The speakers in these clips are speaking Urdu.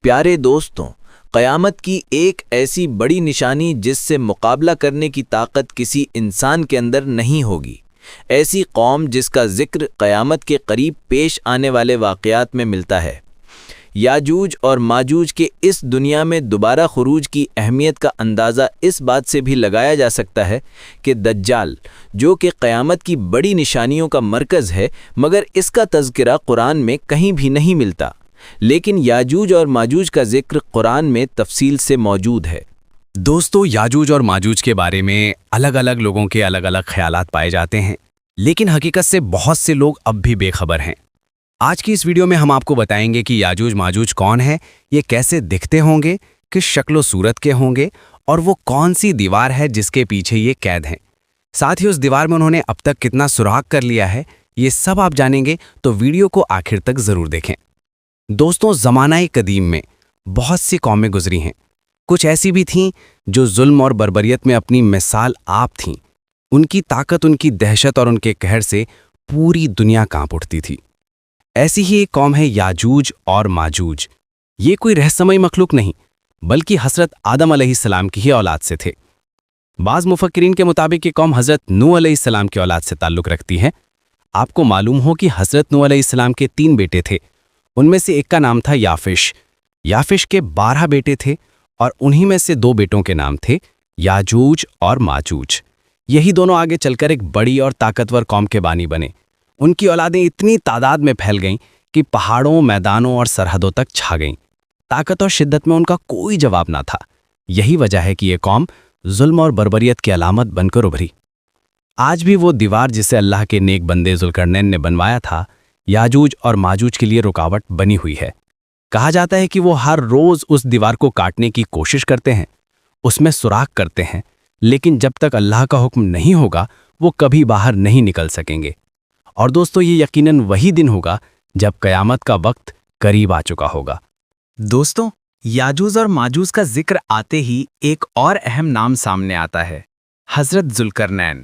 پیارے دوستوں، قیامت کی ایک ایسی بڑی نشانی جس سے مقابلہ کرنے کی طاقت کسی انسان کے اندر نہیں ہوگی، ایسی قوم جس کا ذکر قیامت کے قریب پیش آنے والے واقعات میں ملتا ہے۔ یاجوج اور ماجوج کے اس دنیا میں دوبارہ خروج کی اہمیت کا اندازہ اس بات سے بھی لگایا جا سکتا ہے کہ دجال، جو کہ قیامت کی بڑی نشانیوں کا مرکز ہے، مگر اس کا تذکرہ قرآن میں کہیں بھی نہیں ملتا، لیکن یاجوج اور ماجوج کا ذکر قرآن میں تفصیل سے موجود ہے۔ دوستو، یاجوج اور ماجوج کے بارے میں الگ الگ لوگوں کے الگ الگ خیالات پائے جاتے ہیں، لیکن حقیقت سے بہت سے لوگ اب بھی بے خبر ہیں۔ آج کی اس ویڈیو میں ہم آپ کو بتائیں گے کہ یاجوج ماجوج کون ہے، یہ کیسے دکھتے ہوں گے، کس شکل و صورت کے ہوں گے، اور وہ کون سی دیوار ہے جس کے پیچھے یہ قید ہیں۔ ساتھ ہی اس دیوار میں انہوں نے اب تک کتنا سراغ کر لیا ہے، یہ سب آپ جانیں گے، تو ویڈیو کو آخر تک ضرور دیکھیں۔ دوستوں، زمانہ قدیم میں بہت سی قومیں گزری ہیں، کچھ ایسی بھی تھیں جو ظلم اور بربریت میں اپنی مثال آپ تھیں۔ ان کی طاقت، ان کی دہشت اور ان کے قہر سے پوری دنیا کانپ اٹھتی تھی۔ ایسی ہی ایک قوم ہے یاجوج اور ماجوج۔ یہ کوئی رہسمائی مخلوق نہیں، بلکہ حضرت آدم علیہ السلام کی ہی اولاد سے تھے۔ بعض مفکرین کے مطابق یہ قوم حضرت نوح علیہ السلام کی اولاد سے تعلق رکھتی ہے۔ آپ کو معلوم ہو کہ حضرت نوح علیہ السلام کے 3 بیٹے تھے، ان میں سے ایک کا نام تھا یافش۔ یافش کے 12 بیٹے تھے اور انہی میں سے 2 بیٹوں کے نام تھے یاجوج اور ماجوج۔ یہی دونوں آگے چل کر ایک بڑی اور طاقتور قوم کے بانی بنے۔ ان کی اولادیں اتنی تعداد میں پھیل گئیں کہ پہاڑوں، میدانوں اور سرحدوں تک چھا گئیں۔ طاقت اور شدت میں ان کا کوئی جواب نہ تھا۔ یہی وجہ ہے کہ یہ قوم ظلم اور بربریت کی علامت بن کر ابھری۔ آج بھی وہ دیوار جسے اللہ کے نیک بندے ذوالقرنین نے بنوایا تھا، یاجوج اور ماجوج کے لیے رکاوٹ بنی ہوئی ہے۔ کہا جاتا ہے کہ وہ ہر روز اس دیوار کو کاٹنے کی کوشش کرتے ہیں، اس میں سوراخ کرتے ہیں، لیکن جب تک اللہ کا حکم نہیں ہوگا وہ کبھی باہر نہیں نکل سکیں گے۔ اور دوستو، یہ یقیناً وہی دن ہوگا جب قیامت کا وقت قریب آ چکا ہوگا۔ دوستو، یاجوج اور ماجوج کا ذکر آتے ہی ایک اور اہم نام سامنے آتا ہے، حضرت ذوالقرنین۔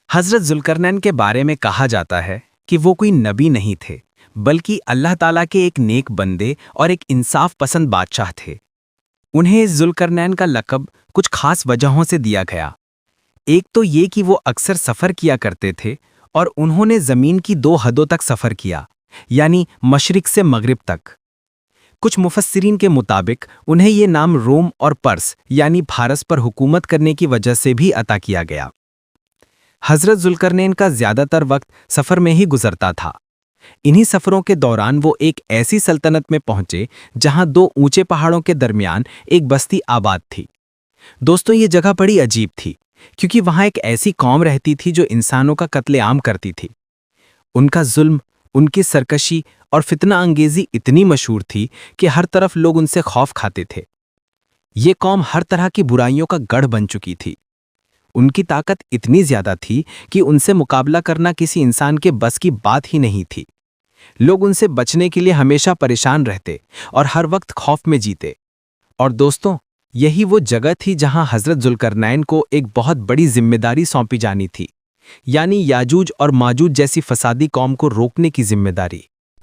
حضرت ذوالقرنین کے بارے میں کہا جاتا ہے کہ وہ کوئی نبی نہیں تھے، بلکہ اللہ تعالیٰ کے ایک نیک بندے اور ایک انصاف پسند بادشاہ تھے۔ انہیں ذوالقرنین کا لقب کچھ خاص وجہوں سے دیا گیا۔ ایک تو یہ کہ وہ اکثر سفر کیا کرتے تھے اور انہوں نے زمین کی 2 حدوں تک سفر کیا، یعنی مشرق سے مغرب تک۔ کچھ مفسرین کے مطابق انہیں یہ نام روم اور پرس یعنی بھارت پر حکومت کرنے کی وجہ سے بھی عطا کیا گیا۔ حضرت ذوالقرنین کا زیادہ تر وقت سفر میں ہی گزرتا تھا۔ انہی سفروں کے دوران وہ ایک ایسی سلطنت میں پہنچے جہاں 2 اونچے پہاڑوں کے درمیان ایک بستی آباد تھی۔ دوستوں، یہ جگہ بڑی عجیب تھی، کیونکہ وہاں ایک ایسی قوم رہتی تھی جو انسانوں کا قتل عام کرتی تھی۔ ان کا ظلم، ان کی سرکشی اور فتنہ انگیزی اتنی مشہور تھی کہ ہر طرف لوگ ان سے خوف کھاتے تھے۔ یہ قوم ہر طرح کی برائیوں کا گڑھ بن چکی تھی۔ ان کی طاقت اتنی زیادہ تھی کہ ان سے مقابلہ کرنا کسی انسان کے بس کی بات ہی نہیں تھی۔ لوگ ان سے بچنے کے لیے ہمیشہ پریشان رہتے اور ہر وقت خوف میں جیتے۔ اور دوستوں، یہی وہ جگہ تھی جہاں حضرت ذوالقرنین کو ایک بہت بڑی ذمہ داری سونپی جانی تھی، یعنی یاجوج اور ماجوج جیسی فسادی قوم کو روکنے کی ذمہ داری۔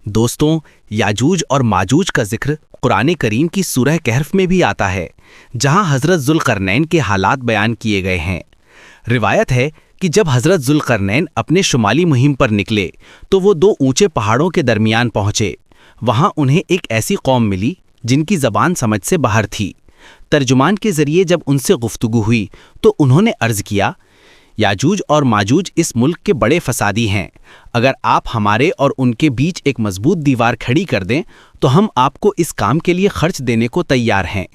دوستوں، یاجوج اور ماجوج کا ذکر قرآن کریم کی سورہ کہف میں بھی آتا ہے، جہاں حضرت ذوالقرنین کے حالات بیان کیے گئے ہیں۔ روایت ہے کہ جب حضرت ذوالقرنین اپنے شمالی مہم پر نکلے تو وہ 2 اونچے پہاڑوں کے درمیان پہنچے۔ وہاں انہیں ایک ایسی قوم ملی جن کی زبان سمجھ سے باہر تھی۔ ترجمان کے ذریعے جب ان سے گفتگو ہوئی تو انہوں نے عرض کیا، یاجوج اور ماجوج اس ملک کے بڑے فسادی ہیں۔ اگر آپ ہمارے اور ان کے بیچ ایک مضبوط دیوار کھڑی کر دیں تو ہم آپ کو اس کام کے لیے خرچ دینے کو تیار ہیں۔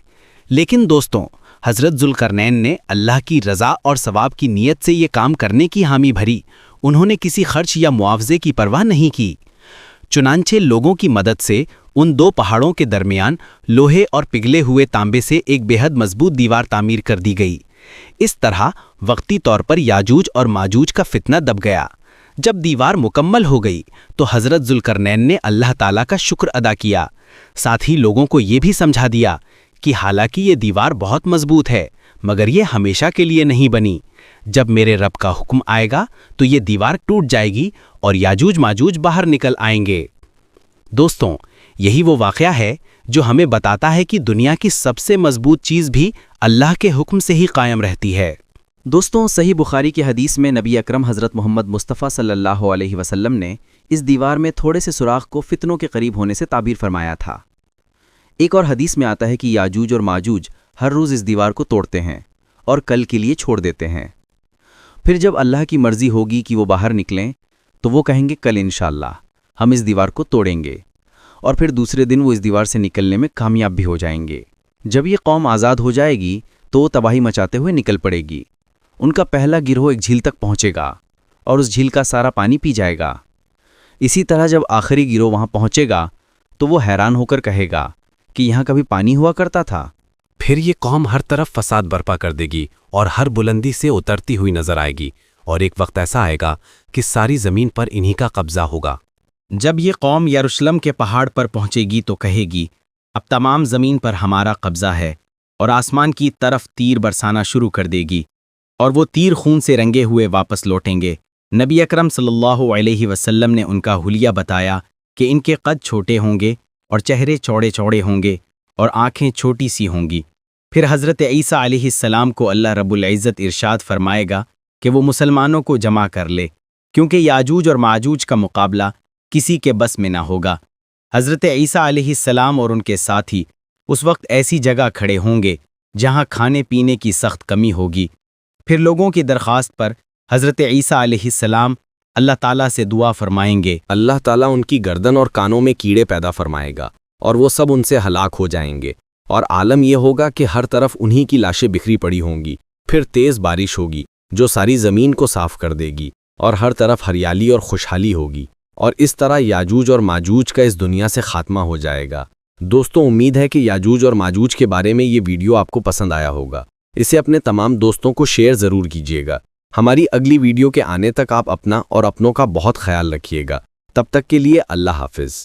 لیکن دوستوں، حضرت ذوالقرنین نے اللہ کی رضا اور ثواب کی نیت سے یہ کام کرنے کی حامی بھری۔ انہوں نے کسی خرچ یا معاوضے کی پرواہ نہیں کی۔ چنانچہ لوگوں کی مدد سے ان 2 پہاڑوں کے درمیان لوہے اور پگھلے ہوئے تانبے سے ایک بے حد مضبوط دیوار تعمیر کر دی گئی۔ اس طرح وقتی طور پر یاجوج اور ماجوج کا فتنہ دب گیا۔ جب دیوار مکمل ہو گئی تو حضرت ذوالقرنین نے اللہ تعالیٰ کا شکر ادا کیا، ساتھ ہی لوگوں کو یہ بھی سمجھا دیا کہ حالانکہ یہ دیوار بہت مضبوط ہے، مگر یہ ہمیشہ کے لیے نہیں بنی۔ جب میرے رب کا حکم آئے گا تو یہ دیوار ٹوٹ جائے گی اور یاجوج ماجوج باہر نکل آئیں گے۔ دوستوں، یہی وہ واقعہ ہے جو ہمیں بتاتا ہے کہ دنیا کی سب سے مضبوط چیز بھی اللہ کے حکم سے ہی قائم رہتی ہے۔ دوستوں، صحیح بخاری کی حدیث میں نبی اکرم حضرت محمد مصطفیٰ صلی اللہ علیہ وسلم نے اس دیوار میں تھوڑے سے سوراخ کو فتنوں کے قریب ہونے سے تعبیر فرمایا تھا۔ ایک اور حدیث میں آتا ہے کہ یاجوج اور ماجوج ہر روز اس دیوار کو توڑتے ہیں اور کل کے لیے چھوڑ دیتے ہیں۔ پھر جب اللہ کی مرضی ہوگی کہ وہ باہر نکلیں تو وہ کہیں گے کل انشاءاللہ ہم اس دیوار کو توڑیں گے، اور پھر دوسرے دن وہ اس دیوار سے نکلنے میں کامیاب بھی ہو جائیں گے۔ جب یہ قوم آزاد ہو جائے گی تو وہ تباہی مچاتے ہوئے نکل پڑے گی۔ ان کا پہلا گروہ ایک جھیل تک پہنچے گا اور اس جھیل کا سارا پانی پی جائے گا۔ اسی طرح جب آخری گروہ وہاں پہنچے گا تو وہ حیران ہو کر کہے گا کہ یہاں کبھی پانی ہوا کرتا تھا۔ پھر یہ قوم ہر طرف فساد برپا کر دے گی اور ہر بلندی سے اترتی ہوئی نظر آئے گی، اور ایک وقت ایسا آئے گا کہ ساری زمین پر انہی کا قبضہ ہوگا۔ جب یہ قوم یروشلم کے پہاڑ پر پہنچے گی تو کہے گی اب تمام زمین پر ہمارا قبضہ ہے، اور آسمان کی طرف تیر برسانا شروع کر دے گی، اور وہ تیر خون سے رنگے ہوئے واپس لوٹیں گے۔ نبی اکرم صلی اللہ علیہ وسلم نے ان کا حلیہ بتایا کہ ان کے قد چھوٹے ہوں گے اور چہرے چوڑے چوڑے ہوں گے اور آنکھیں چھوٹی سی ہوں گی۔ پھر حضرت عیسیٰ علیہ السلام کو اللہ رب العزت ارشاد فرمائے گا کہ وہ مسلمانوں کو جمع کر لے، کیونکہ یاجوج اور ماجوج کا مقابلہ کسی کے بس میں نہ ہوگا۔ حضرت عیسیٰ علیہ السلام اور ان کے ساتھی اس وقت ایسی جگہ کھڑے ہوں گے جہاں کھانے پینے کی سخت کمی ہوگی۔ پھر لوگوں کی درخواست پر حضرت عیسیٰ علیہ السلام اللہ تعالیٰ سے دعا فرمائیں گے۔ اللہ تعالیٰ ان کی گردن اور کانوں میں کیڑے پیدا فرمائے گا اور وہ سب ان سے ہلاک ہو جائیں گے، اور عالم یہ ہوگا کہ ہر طرف انہی کی لاشیں بکھری پڑی ہوں گی۔ پھر تیز بارش ہوگی جو ساری زمین کو صاف کر دے گی، اور ہر طرف ہریالی اور خوشحالی ہوگی، اور اس طرح یاجوج اور ماجوج کا اس دنیا سے خاتمہ ہو جائے گا۔ دوستوں، امید ہے کہ یاجوج اور ماجوج کے بارے میں یہ ویڈیو آپ کو پسند آیا ہوگا۔ اسے اپنے تمام دوستوں کو شیئر ضرور کیجیے گا۔ ہماری اگلی ویڈیو کے آنے تک آپ اپنا اور اپنوں کا بہت خیال رکھیے گا۔ تب تک کے لیے اللہ حافظ۔